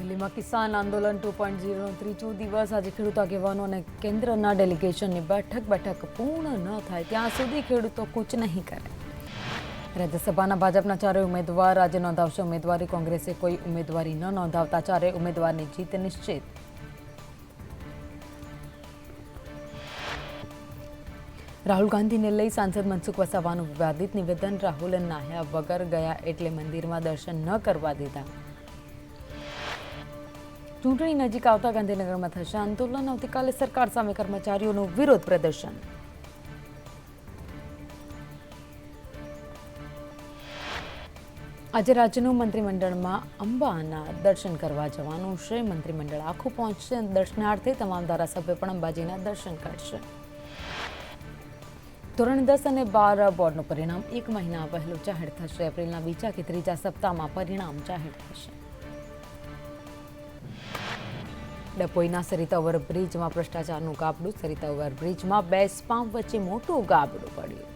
દિલ્હીમાં કિસાન આંદોલન 2.0નો ત્રીજો દિવસ આજે ખેડૂત આગેવાનો અને કેન્દ્રના ડેલિગેશનની બેઠક પૂર્ણ ન થાય ત્યાં સુધી ખેડૂતો કૂચ નહીં કરે. રાજ્યસભાના ભાજપના ચારેય ઉમેદવાર આજે નોંધાવશે ઉમેદવારી. કોંગ્રેસે કોઈ ઉમેદવારી ન નોંધાવતા ચારેય ઉમેદવારની જીત નિશ્ચિત. રાહુલ ગાંધીને લઈ સાંસદ મનસુખ વસાવાનું વિવાદિત નિવેદન. રાહુલ નાહ્યા વગર ગયા એટલે મંદિરમાં દર્શન ન કરવા દીધા. ચૂંટણી નજીક આવતા ગાંધીનગરમાં થશે આંદોલન. આવતીકાલે સરકાર સામે કર્મચારીઓનું વિરોધ પ્રદર્શન. આજે રાજ્યનું મંત્રીમંડળમાં અંબાના દર્શન કરવા જવાનું છે. મંત્રીમંડળ આખું પહોંચશે. દર્શનાર્થે તમામ ધારાસભ્યો પણ અંબાજીના દર્શન કરશે. ધોરણ 10 અને 12 બોર્ડનું પરિણામ 1 મહિના વહેલું જાહેર થશે. એપ્રિલના બીજા કે ત્રીજા સપ્તાહમાં પરિણામ જાહેર થશે. ડભોઈના સરિતા ઓવરબ્રિજમાં ભ્રષ્ટાચારનું ગાબડું. સરિતા ઓવરબ્રિજમાં 2 સ્પામ વચ્ચે મોટું ગાબડું પડ્યું.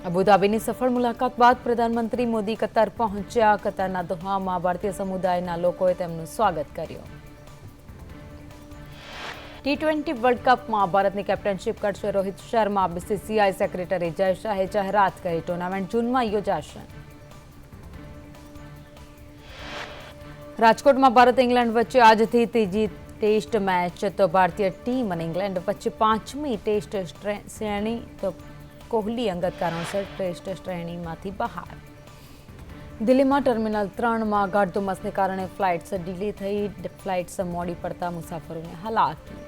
અબુધાબીની સફળ મુલાકાત બાદ પ્રધાનમંત્રી મોદી કતાર પહોંચ્યા. કતારના દોહામાં ભારતીય સમુદાયના લોકોએ તેમનું સ્વાગત કર્યું. T20 વર્લ્ડ કપમાં ભારતની કેપ્ટનશીપ કરશે રોહિત શર્મા. BCCI સેક્રેટરી જય શાહે જાહેરાત કરી. ટુર્નામેન્ટ જૂનમાં યોજાશે. રાજકોટમાં ભારત ઇંગ્લેન્ડ વચ્ચે આજથી ત્રીજી ટેસ્ટ મેચ. તો ભારતીય ટીમ અને ઇંગ્લેન્ડ વચ્ચે 5મી ટેસ્ટ શ્રેણી. તો કોહલી અંગત કારણસર ટેસ્ટ શ્રેણીમાંથી બહાર. દિલ્હીમાં ટર્મિનલ 3માં ગાઢ ધુમ્મસને કારણે ફ્લાઇટ્સ ડીલે થઈ. ફ્લાઇટ્સ મોડી પડતા મુસાફરોને હાલાકી.